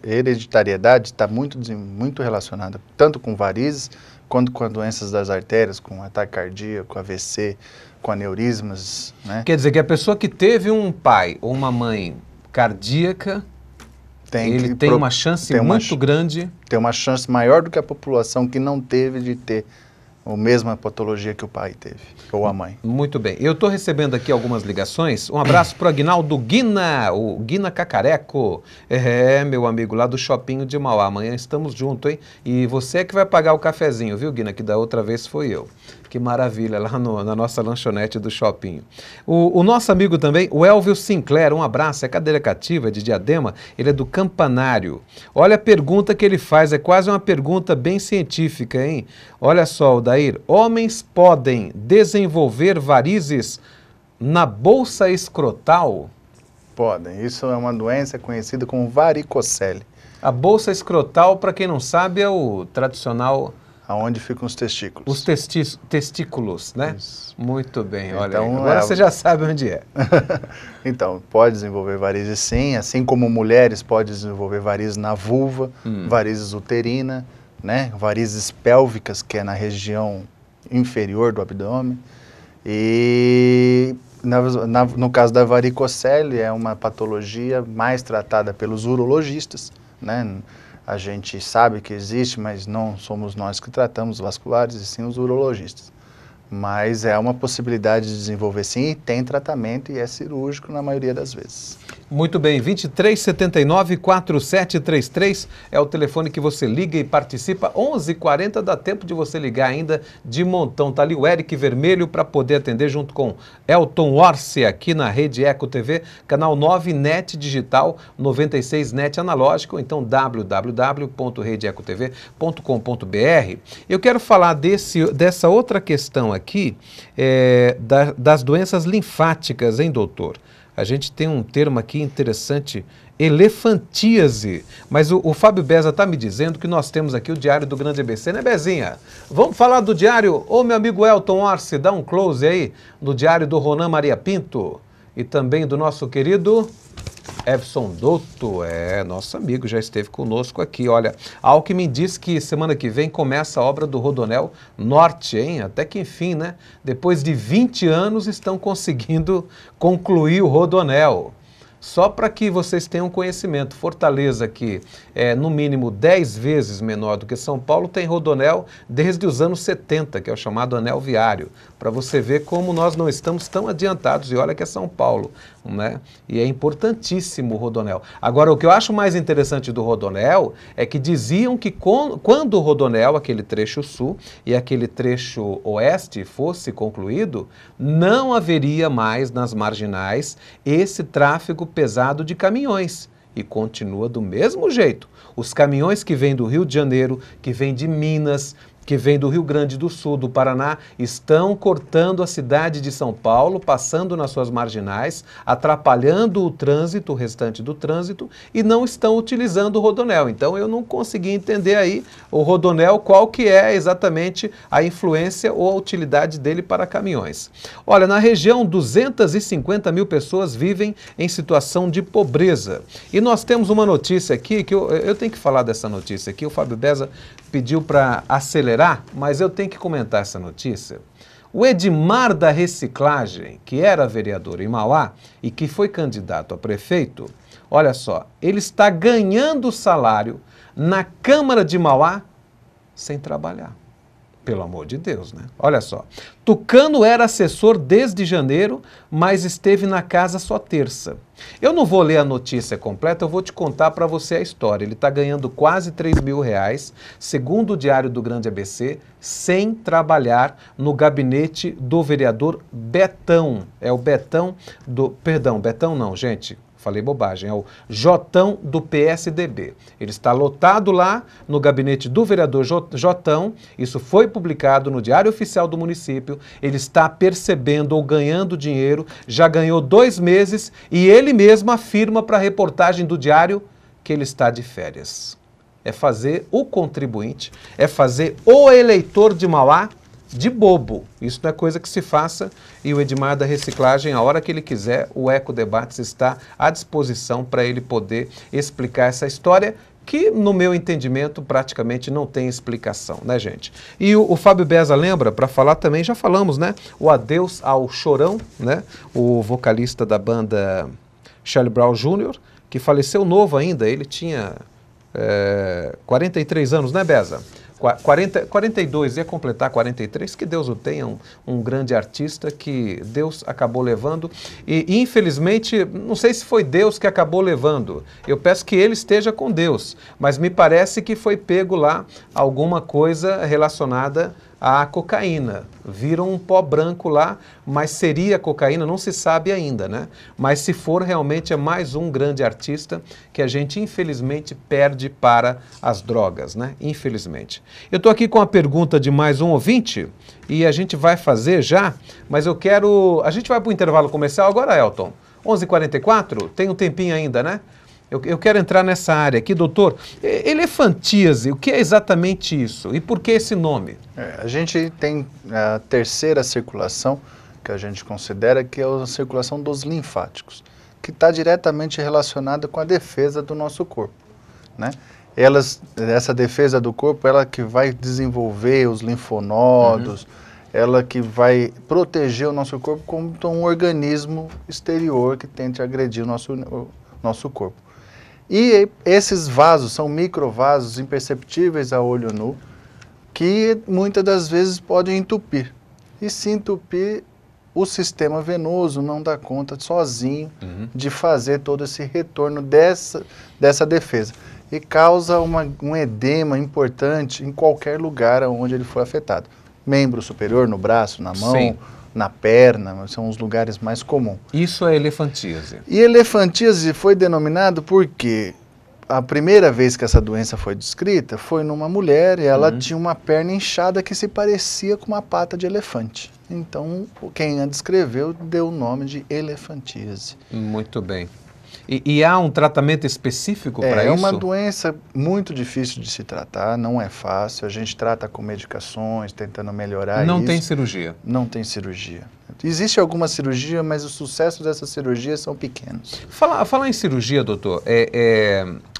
B: hereditariedade está muito relacionada tanto com varizes, quanto com doenças das artérias, com ataque cardíaco, AVC, com aneurismas, né?
A: Quer dizer que a pessoa que teve um pai ou uma mãe cardíaca, ele tem uma chance muito grande...
B: Tem uma chance maior do que a população que não teve de ter a mesma patologia que o pai teve, ou a mãe.
A: Muito bem. Eu estou recebendo aqui algumas ligações. Um abraço para o Aguinaldo Guina, o Guina Cacareco. Meu amigo, lá do Shopping de Mauá. Amanhã estamos juntos, hein? E você é que vai pagar o cafezinho, viu, Guina? Que da outra vez foi eu. Que maravilha, lá na nossa lanchonete do Shopping. O nosso amigo também, o Elvio Sinclair, um abraço, é cadeira cativa de Diadema, ele é do Campanário. Olha a pergunta que ele faz, é quase uma pergunta bem científica, hein? Olha só, Odair, homens podem desenvolver varizes na bolsa escrotal?
B: Podem, isso é uma doença conhecida como varicocele.
A: A bolsa escrotal, para quem não sabe, é o tradicional...
B: Aonde ficam os testículos.
A: Os testículos, né? Isso. Muito bem, olha
B: então,
A: aí. Agora você já sabe onde é.
B: Então, pode desenvolver varizes sim, assim como mulheres podem desenvolver varizes na vulva, varizes uterina, né? Varizes pélvicas, que é na região inferior do abdômen. E no caso da varicocele, é uma patologia mais tratada pelos urologistas, né? A gente sabe que existe, mas não somos nós que tratamos vasculares, e sim os urologistas. Mas é uma possibilidade de desenvolver sim, e tem tratamento e é cirúrgico na maioria das vezes.
A: Muito bem, 2379-4733 é o telefone que você liga e participa. 11h40 dá tempo de você ligar ainda de montão. Tá ali o Eric Vermelho para poder atender junto com Elton Orsi aqui na Rede Eco TV, canal 9 NET Digital, 96 NET Analógico, então www.redeecotv.com.br. Eu quero falar dessa outra questão aqui, das doenças linfáticas, hein, doutor? A gente tem um termo aqui interessante, elefantíase. Mas o Fábio Beza está me dizendo que nós temos aqui o Diário do Grande ABC, né, Bezinha? Vamos falar do diário? Ô, meu amigo Elton Orsi, dá um close aí no diário do Ronan Maria Pinto e também do nosso querido Evson Dotto, nosso amigo, já esteve conosco aqui. Olha, Alckmin diz que semana que vem começa a obra do Rodoanel Norte, hein? Até que enfim, né? Depois de 20 anos estão conseguindo concluir o Rodoanel. Só para que vocês tenham conhecimento, Fortaleza, que é no mínimo 10 vezes menor do que São Paulo, tem rodoanel desde os anos 70, que é o chamado anel viário, para você ver como nós não estamos tão adiantados, e olha que é São Paulo, né? E é importantíssimo o rodoanel. Agora, o que eu acho mais interessante do rodoanel é que diziam que quando o rodoanel, aquele trecho sul e aquele trecho oeste fosse concluído, não haveria mais nas marginais esse tráfego pesado de caminhões. E continua do mesmo jeito. Os caminhões que vêm do Rio de Janeiro, que vêm de Minas, que vêm do Rio Grande do Sul, do Paraná, estão cortando a cidade de São Paulo, passando nas suas marginais, atrapalhando o trânsito, o restante do trânsito, e não estão utilizando o rodoanel. Então eu não consegui entender aí o rodoanel, qual que é exatamente a influência ou a utilidade dele para caminhões. Olha, na região 250 mil pessoas vivem em situação de pobreza. E nós temos uma notícia aqui, que eu tenho que falar dessa notícia aqui, o Fábio Beza pediu para acelerar, mas eu tenho que comentar essa notícia. O Edmar da Reciclagem, que era vereador em Mauá e que foi candidato a prefeito, olha só, ele está ganhando salário na Câmara de Mauá sem trabalhar. Pelo amor de Deus, né? Olha só, Tucano era assessor desde janeiro, mas esteve na casa só terça. Eu não vou ler a notícia completa, eu vou te contar para você a história. Ele está ganhando quase R$3.000, segundo o Diário do Grande ABC, sem trabalhar no gabinete do vereador Betão. É o Betão do... Perdão, Betão não, gente. Falei bobagem, é o Jotão do PSDB. Ele está lotado lá no gabinete do vereador Jotão, isso foi publicado no Diário Oficial do município, ele está percebendo ou ganhando dinheiro, já ganhou 2 meses e ele mesmo afirma para a reportagem do Diário que ele está de férias. É fazer o contribuinte, é fazer o eleitor de Mauá de bobo. Isso não é coisa que se faça, e o Edmar da Reciclagem, a hora que ele quiser, o Eco Debates está à disposição para ele poder explicar essa história, que no meu entendimento praticamente não tem explicação, né, gente? E o Fábio Beza lembra, para falar também, já falamos, né? O adeus ao Chorão, né? O vocalista da banda Charlie Brown Jr., que faleceu novo ainda, ele tinha 43 anos, né, Beza? 42, ia completar 43, que Deus o tenha, um grande artista que Deus acabou levando e infelizmente, não sei se foi Deus que acabou levando, eu peço que ele esteja com Deus, mas me parece que foi pego lá alguma coisa relacionada à cocaína. Viram um pó branco lá, mas seria cocaína, não se sabe ainda, né? Mas se for, realmente é mais um grande artista que a gente infelizmente perde para as drogas, né? Infelizmente. Eu estou aqui com a pergunta de mais um ouvinte e a gente vai fazer já, mas eu quero... A gente vai para o intervalo comercial agora, Elton? 11h44? Tem um tempinho ainda, né? Eu quero entrar nessa área aqui, doutor. Elefantíase, o que é exatamente isso? E por que esse nome?
B: A gente tem a terceira circulação, que a gente considera que é a circulação dos linfáticos, que está diretamente relacionada com a defesa do nosso corpo, né? Essa defesa do corpo, ela que vai desenvolver os linfonodos, ela que vai proteger o nosso corpo como um organismo exterior que tente agredir o nosso corpo. E esses vasos são microvasos imperceptíveis a olho nu, que muitas das vezes podem entupir. E se entupir, o sistema venoso não dá conta sozinho de fazer todo esse retorno dessa defesa. E causa um edema importante em qualquer lugar onde ele for afetado. Membro superior, no braço, na mão, sim, na perna, são os lugares mais comuns.
A: Isso é elefantíase.
B: E elefantíase foi denominado porque A primeira vez que essa doença foi descrita foi numa mulher e ela tinha uma perna inchada que se parecia com uma pata de elefante. Então, quem a descreveu deu o nome de elefantíase.
A: Muito bem. E há um tratamento específico para isso?
B: É uma doença muito difícil de se tratar, não é fácil. A gente trata com medicações, tentando melhorar isso.
A: Não tem cirurgia?
B: Não tem cirurgia. Existe alguma cirurgia, mas o sucesso dessas cirurgias são pequenos.
A: Falar em cirurgia, doutor,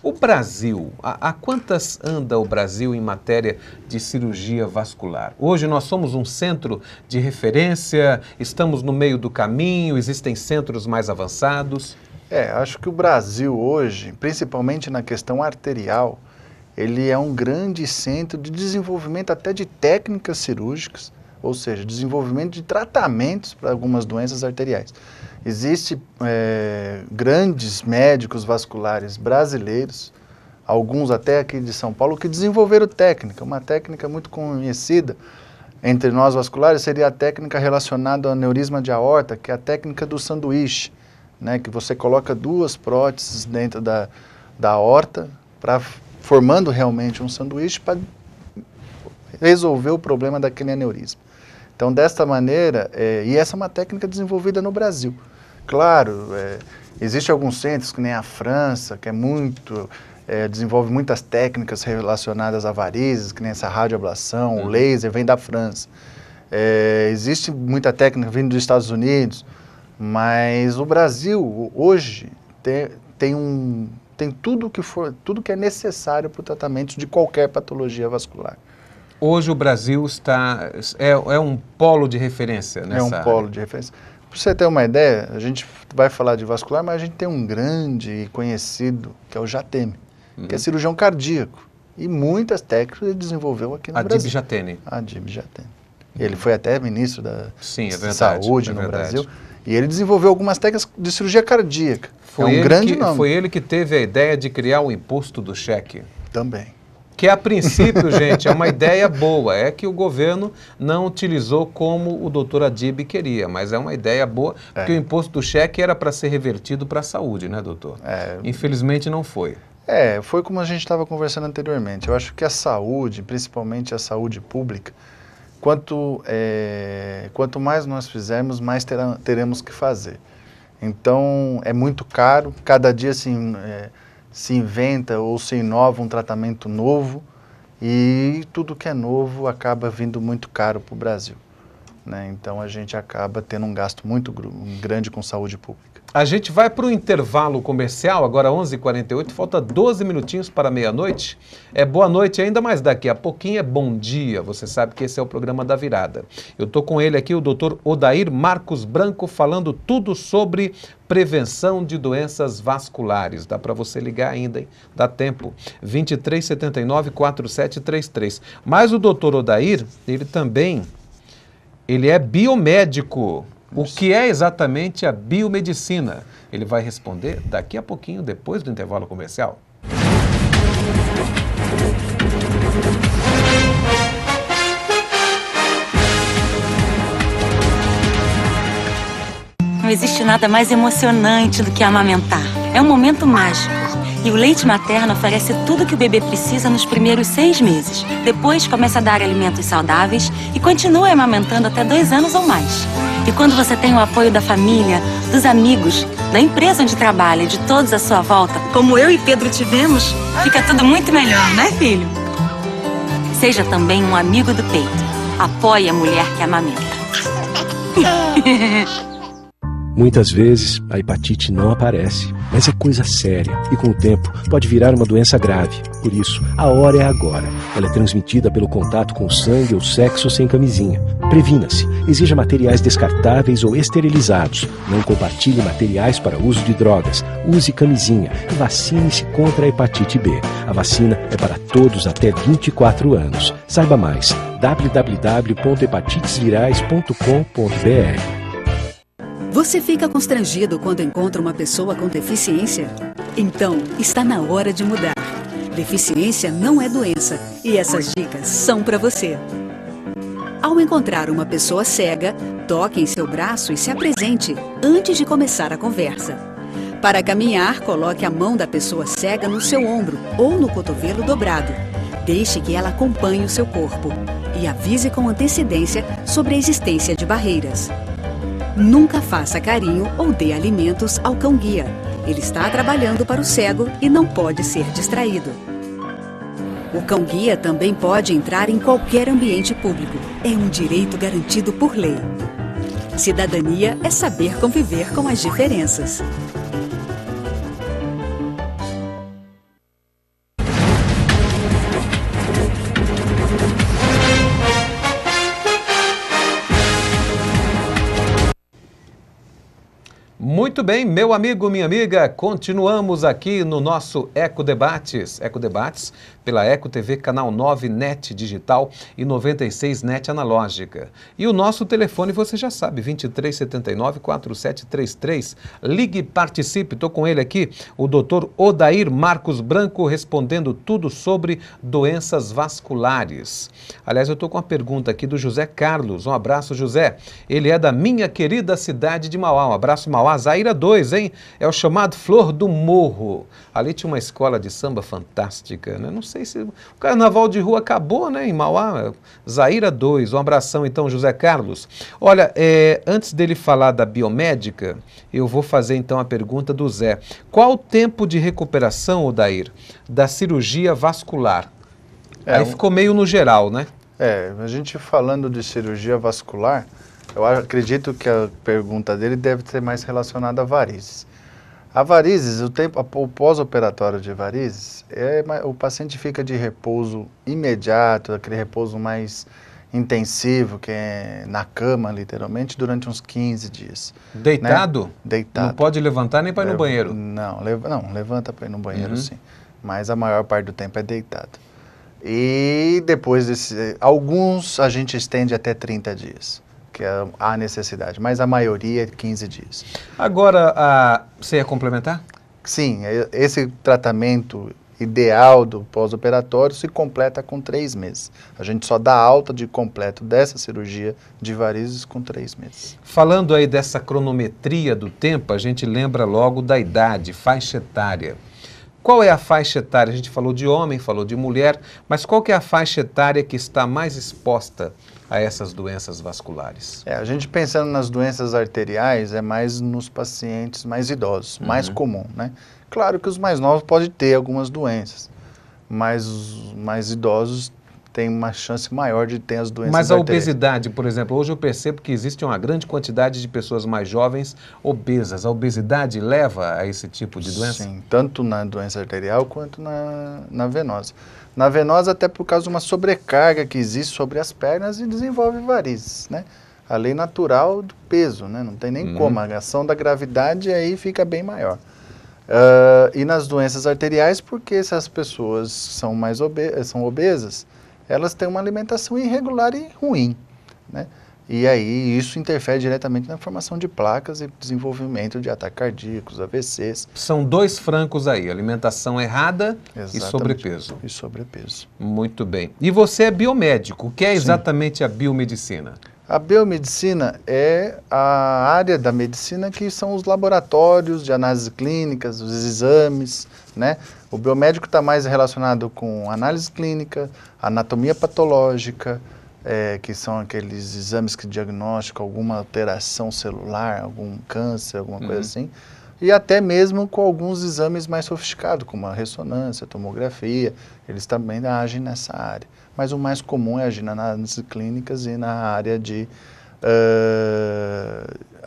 A: o Brasil, a quantas anda o Brasil em matéria de cirurgia vascular? Hoje nós somos um centro de referência, estamos no meio do caminho, existem centros mais avançados?
B: Acho que o Brasil hoje, principalmente na questão arterial, ele é um grande centro de desenvolvimento até de técnicas cirúrgicas, ou seja, desenvolvimento de tratamentos para algumas doenças arteriais. Existem grandes médicos vasculares brasileiros, alguns até aqui de São Paulo, que desenvolveram técnica. Uma técnica muito conhecida entre nós vasculares seria a técnica relacionada ao aneurisma de aorta, que é a técnica do sanduíche, né, que você coloca 2 próteses dentro da aorta, formando realmente um sanduíche para resolver o problema daquele aneurisma. Então, desta maneira, e essa é uma técnica desenvolvida no Brasil. Claro, existem alguns centros, que nem a França, que desenvolve muitas técnicas relacionadas a varizes, que nem essa radioablação, o laser, vem da França. Existe muita técnica vindo dos Estados Unidos, mas o Brasil, hoje, tem tudo que é necessário para o tratamento de qualquer patologia vascular.
A: Hoje o Brasil é um polo de referência nessa área.
B: É um polo de referência. Para você ter uma ideia, a gente vai falar de vascular, mas a gente tem um grande e conhecido, que é o Jatene, que é cirurgião cardíaco. E muitas técnicas ele desenvolveu aqui no Brasil.
A: Adib Jatene.
B: Adib Jatene. Ele foi até ministro da
A: verdade,
B: Saúde no Brasil. E ele desenvolveu algumas técnicas de cirurgia cardíaca.
A: Foi um grande nome. Foi ele que teve a ideia de criar o imposto do cheque.
B: Também.
A: Que a princípio, gente, é uma ideia boa, é que o governo não utilizou como o doutor Adib queria, mas é uma ideia boa, porque o imposto do cheque era para ser revertido para a saúde, né, doutor? Infelizmente não foi.
B: Foi como a gente estava conversando anteriormente. Eu acho que a saúde, principalmente a saúde pública, quanto mais nós fizermos, mais teremos que fazer. Então, é muito caro, cada dia se inventa ou se inova um tratamento novo e tudo que é novo acaba vindo muito caro para o Brasil, né? Então a gente acaba tendo um gasto muito grande com saúde pública.
A: A gente vai para o intervalo comercial, agora 11h48, falta 12 minutinhos para meia-noite. É boa noite ainda, mas daqui a pouquinho é bom dia. Você sabe que esse é o programa da virada. Eu estou com ele aqui, o doutor Odair Marcos Branco, falando tudo sobre prevenção de doenças vasculares. Dá para você ligar ainda, hein? Dá tempo. 2379-4733. Mas o doutor Odair, ele é biomédico. O que é exatamente a biomedicina? Ele vai responder daqui a pouquinho, depois do intervalo comercial.
J: Não existe nada mais emocionante do que amamentar. É um momento mágico. E o leite materno oferece tudo que o bebê precisa nos primeiros 6 meses. Depois começa a dar alimentos saudáveis e continua amamentando até 2 anos ou mais. E quando você tem o apoio da família, dos amigos, da empresa onde trabalha e de todos à sua volta, como eu e Pedro tivemos, fica tudo muito melhor, né, filho? Seja também um amigo do peito. Apoie a mulher que amamenta.
E: Muitas vezes, a hepatite não aparece, mas é coisa séria e, com o tempo, pode virar uma doença grave. Por isso, a hora é agora. Ela é transmitida pelo contato com sangue ou sexo sem camisinha. Previna-se. Exija materiais descartáveis ou esterilizados. Não compartilhe materiais para uso de drogas. Use camisinha e vacine-se contra a hepatite B. A vacina é para todos até 24 anos. Saiba mais. www.hepatitesvirais.com.br.
C: Você fica constrangido quando encontra uma pessoa com deficiência? Então, está na hora de mudar. Deficiência não é doença e essas dicas são para você. Ao encontrar uma pessoa cega, toque em seu braço e se apresente antes de começar a conversa. Para caminhar, coloque a mão da pessoa cega no seu ombro ou no cotovelo dobrado. Deixe que ela acompanhe o seu corpo e avise com antecedência sobre a existência de barreiras. Nunca faça carinho ou dê alimentos ao cão-guia. Ele está trabalhando para o cego e não pode ser distraído. O cão-guia também pode entrar em qualquer ambiente público. É um direito garantido por lei. Cidadania é saber conviver com as diferenças.
A: Muito bem, meu amigo, minha amiga, continuamos aqui no nosso Eco Debates. Eco Debates pela Eco TV, canal 9 NET Digital e 96 NET Analógica. E o nosso telefone você já sabe, 2379-4733. Ligue e participe, estou com ele aqui, o doutor Odair Marcos Branco, respondendo tudo sobre doenças vasculares. Aliás, eu estou com uma pergunta aqui do José Carlos. Um abraço, José. Ele é da minha querida cidade de Mauá. Um abraço, Mauá. Zaira 2, hein? É o chamado Flor do Morro. Ali tinha uma escola de samba fantástica, né? Não sei se o carnaval de rua acabou, né, em Mauá. Zaira 2. Um abração, então, José Carlos. Olha, antes dele falar da biomédica, eu vou fazer, então, a pergunta do Zé. Qual o tempo de recuperação, Odair, da cirurgia vascular? Aí ficou meio no geral, né?
B: A gente falando de cirurgia vascular, eu acredito que a pergunta dele deve ser mais relacionada a varizes. A varizes, o pós-operatório de varizes, o paciente fica de repouso imediato, aquele repouso mais intensivo, que é na cama, literalmente, durante uns 15 dias.
A: Deitado?
B: Né? Deitado.
A: Não pode levantar nem para ir no banheiro?
B: Não, levanta para ir no banheiro, sim. Mas a maior parte do tempo é deitado. E depois alguns a gente estende até 30 dias. Que há necessidade, mas a maioria é 15 dias.
A: Agora, você ia complementar?
B: Sim, esse tratamento ideal do pós-operatório se completa com 3 meses. A gente só dá alta de completo dessa cirurgia de varizes com 3 meses.
A: Falando aí dessa cronometria do tempo, a gente lembra logo da idade, faixa etária. Qual é a faixa etária? A gente falou de homem, falou de mulher, mas qual que é a faixa etária que está mais exposta a essas doenças vasculares?
B: A gente pensando nas doenças arteriais, é mais nos pacientes mais idosos, mais comum, né? Claro que os mais novos podem ter algumas doenças, mas os mais idosos têm uma chance maior de ter as doenças arteriais. Mas a
A: obesidade, por exemplo, hoje eu percebo que existe uma grande quantidade de pessoas mais jovens obesas. A obesidade leva a esse tipo de doença?
B: Sim, tanto na doença arterial quanto na venosa. Na venosa, até por causa de uma sobrecarga que existe sobre as pernas e desenvolve varizes, né? A lei natural do peso, né? Não tem nem como, a ação da gravidade aí fica bem maior. E nas doenças arteriais, porque se as pessoas são mais são obesas, elas têm uma alimentação irregular e ruim, né? E aí isso interfere diretamente na formação de placas e desenvolvimento de ataques cardíacos, AVCs.
A: São 2 francos aí, alimentação errada e sobrepeso.
B: E sobrepeso.
A: Muito bem. E você é biomédico, o que é exatamente a biomedicina?
B: A biomedicina é a área da medicina que são os laboratórios de análises clínicas, os exames, né? O biomédico está mais relacionado com análise clínica, anatomia patológica, que são aqueles exames que diagnosticam alguma alteração celular, algum câncer, alguma coisa assim, e até mesmo com alguns exames mais sofisticados, como a ressonância, a tomografia, eles também agem nessa área. Mas o mais comum é agir nas análises clínicas e na área de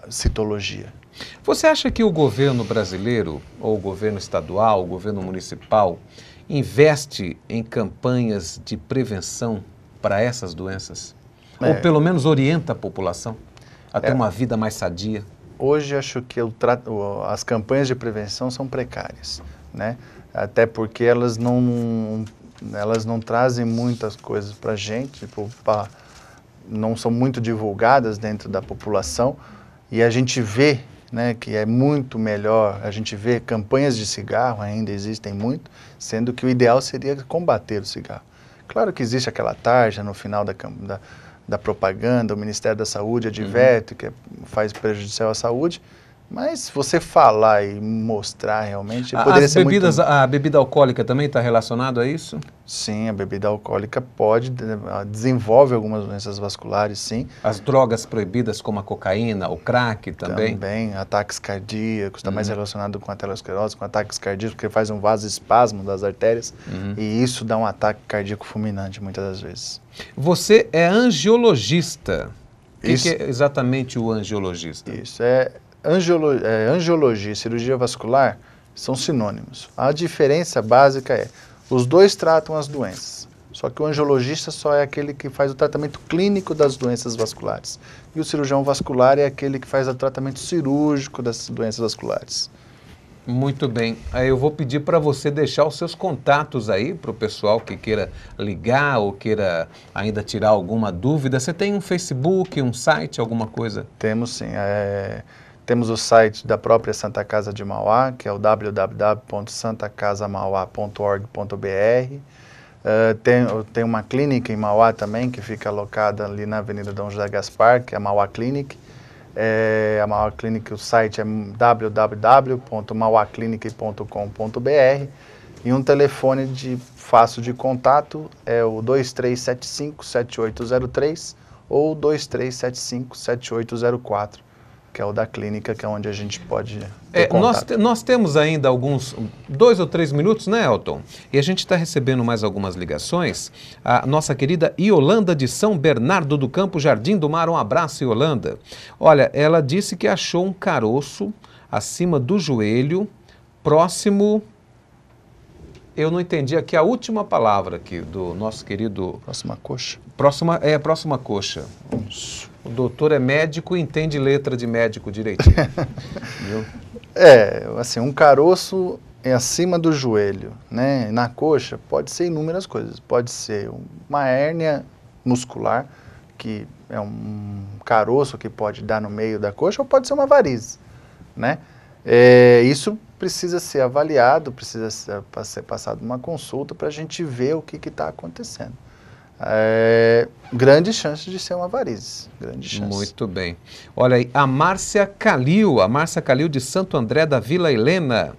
B: citologia.
A: Você acha que o governo brasileiro, ou o governo estadual, o governo municipal, investe em campanhas de prevenção para essas doenças? Ou pelo menos orienta a população a ter uma vida mais sadia?
B: Hoje acho que as campanhas de prevenção são precárias, né? Até porque elas não trazem muitas coisas para a gente, tipo, não são muito divulgadas dentro da população, e a gente vê, né, que é muito melhor, a gente vê campanhas de cigarro, ainda existem muito, sendo que o ideal seria combater o cigarro. Claro que existe aquela tarja no final da propaganda, o Ministério da Saúde adverte que faz prejudicial à saúde, Mas se você falar e mostrar realmente, poderia ser
A: bebidas,
B: muito...
A: A bebida alcoólica também está relacionada a isso?
B: Sim, a bebida alcoólica desenvolve algumas doenças vasculares, sim.
A: As drogas proibidas como a cocaína, o crack também?
B: Também, ataques cardíacos, está mais relacionado com a aterosclerose, com ataques cardíacos, porque faz um vasoespasmo das artérias e isso dá um ataque cardíaco fulminante muitas das vezes.
A: Você é angiologista. O que é exatamente o angiologista?
B: Isso, angiologia e cirurgia vascular são sinônimos. A diferença básica é, os dois tratam as doenças, só que o angiologista só é aquele que faz o tratamento clínico das doenças vasculares. E o cirurgião vascular é aquele que faz o tratamento cirúrgico das doenças vasculares.
A: Muito bem. Aí eu vou pedir para você deixar os seus contatos aí para o pessoal que queira ligar ou queira ainda tirar alguma dúvida. Você tem um Facebook, um site, alguma coisa?
B: Temos sim. Temos o site da própria Santa Casa de Mauá, que é o www.santacasamauá.org.br. Tem uma clínica em Mauá também, que fica alocada ali na Avenida Dom José Gaspar, que é a Mauá Clinic. A Mauá Clinic, o site é www.mauaclinic.com.br. E um telefone fácil de contato é o 2375-7803 ou 2375-7804. Que é o da clínica, que é onde a gente pode ter contato.
A: Nós temos ainda 2 ou 3 minutos, né, Elton? E a gente está recebendo mais algumas ligações. A nossa querida Iolanda de São Bernardo do Campo, Jardim do Mar. Um abraço, Iolanda. Olha, ela disse que achou um caroço acima do joelho, próximo... Eu não entendi aqui a última palavra aqui do nosso querido...
B: Próxima coxa.
A: Próxima coxa. O doutor é médico e entende letra de médico direitinho. Viu?
B: Assim, um caroço é acima do joelho, né? Na coxa pode ser inúmeras coisas. Pode ser uma hérnia muscular, que é um caroço que pode dar no meio da coxa, ou pode ser uma varize, né? Isso precisa ser avaliado, precisa ser passado uma consulta para a gente ver o que está acontecendo. Grande chance de ser uma varize, grande chance.
A: Muito bem. Olha aí, a Márcia Calil de Santo André da Vila Helena.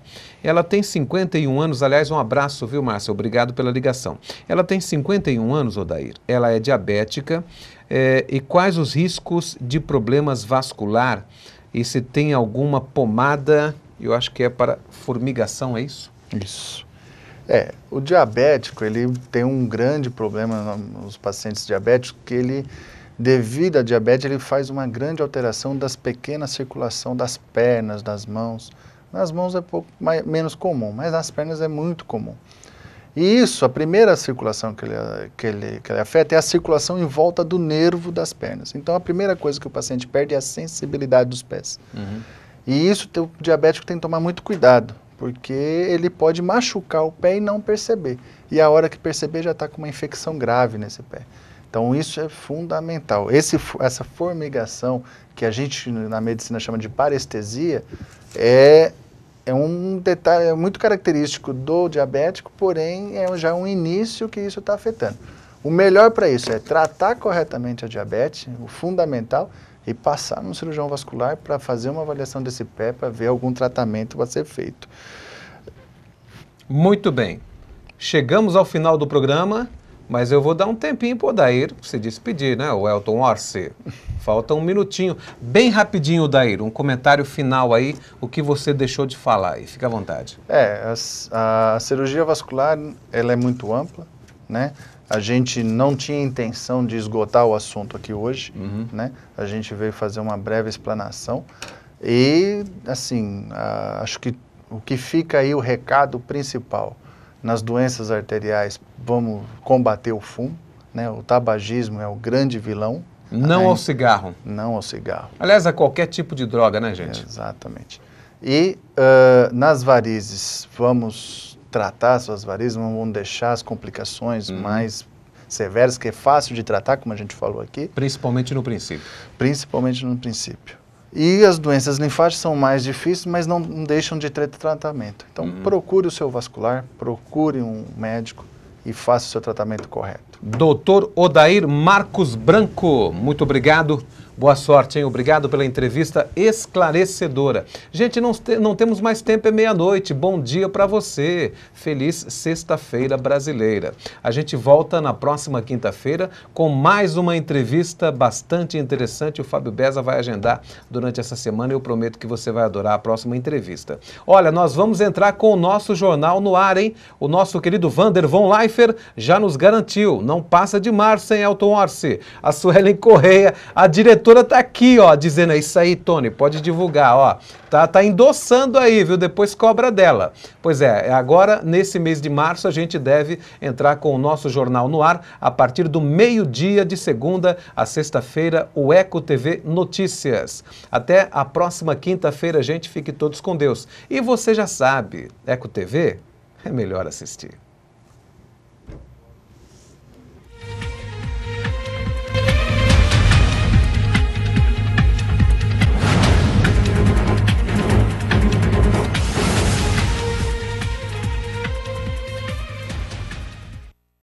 A: Ela tem 51 anos, aliás, um abraço, viu, Márcia? Obrigado pela ligação. Ela tem 51 anos, Odair. Ela é diabética. E quais os riscos de problemas vascular? E se tem alguma pomada, eu acho que é para formigação, é isso?
B: Isso. O diabético, ele tem um grande problema nos pacientes diabéticos, que ele, devido à diabetes, ele faz uma grande alteração das pequenas circulação das pernas, das mãos. Nas mãos é pouco menos comum, mas nas pernas é muito comum. E isso, a primeira circulação que ele afeta é a circulação em volta do nervo das pernas. Então, a primeira coisa que o paciente perde é a sensibilidade dos pés. E isso o diabético tem que tomar muito cuidado, porque ele pode machucar o pé e não perceber. E a hora que perceber já está com uma infecção grave nesse pé. Então isso é fundamental. Essa formigação, que a gente na medicina chama de parestesia, é um detalhe muito característico do diabético, porém é já um início que isso está afetando. O melhor para isso é tratar corretamente a diabetes, o fundamental, e passar no cirurgião vascular para fazer uma avaliação desse pé, para ver algum tratamento vai ser feito.
A: Muito bem. Chegamos ao final do programa, mas eu vou dar um tempinho para o Odair se despedir, né? O Elton Orsi. Falta um minutinho. Bem rapidinho, Odair, um comentário final aí, o que você deixou de falar aí. Fica à vontade.
B: A cirurgia vascular, ela é muito ampla, né? A gente não tinha intenção de esgotar o assunto aqui hoje, né? A gente veio fazer uma breve explanação e, assim, acho que o que fica aí o recado principal, nas doenças arteriais, vamos combater o fumo, né? O tabagismo é o grande vilão.
A: Não ao cigarro.
B: Não ao cigarro.
A: Aliás, a qualquer tipo de droga, né, gente?
B: Exatamente. E nas varizes, vamos tratar suas varizes, não vamos deixar as complicações mais severas, que é fácil de tratar, como a gente falou aqui.
A: Principalmente no princípio.
B: Principalmente no princípio. E as doenças linfáticas são mais difíceis, mas não deixam de ter tratamento. Então, procure o seu vascular, procure um médico e faça o seu tratamento correto.
A: Doutor Odair Marcos Branco, muito obrigado. Boa sorte, hein? Obrigado pela entrevista esclarecedora. Gente, não temos mais tempo, é meia-noite. Bom dia para você. Feliz Sexta-feira Brasileira. A gente volta na próxima quinta-feira com mais uma entrevista bastante interessante. O Fábio Beza vai agendar durante essa semana e eu prometo que você vai adorar a próxima entrevista. Olha, nós vamos entrar com o nosso jornal no ar, hein? O nosso querido Vander von Leifert já nos garantiu. Não passa de março sem Elton Orsi. A Suelen Correia, a diretora tá aqui, ó, dizendo, é isso aí, Tony, pode divulgar, ó. Tá endossando aí, viu? Depois cobra dela. Pois é, agora, nesse mês de março, a gente deve entrar com o nosso jornal no ar a partir do meio-dia de segunda a sexta-feira, o Eco TV Notícias. Até a próxima quinta-feira, gente. Fique todos com Deus. E você já sabe, Eco TV é melhor assistir.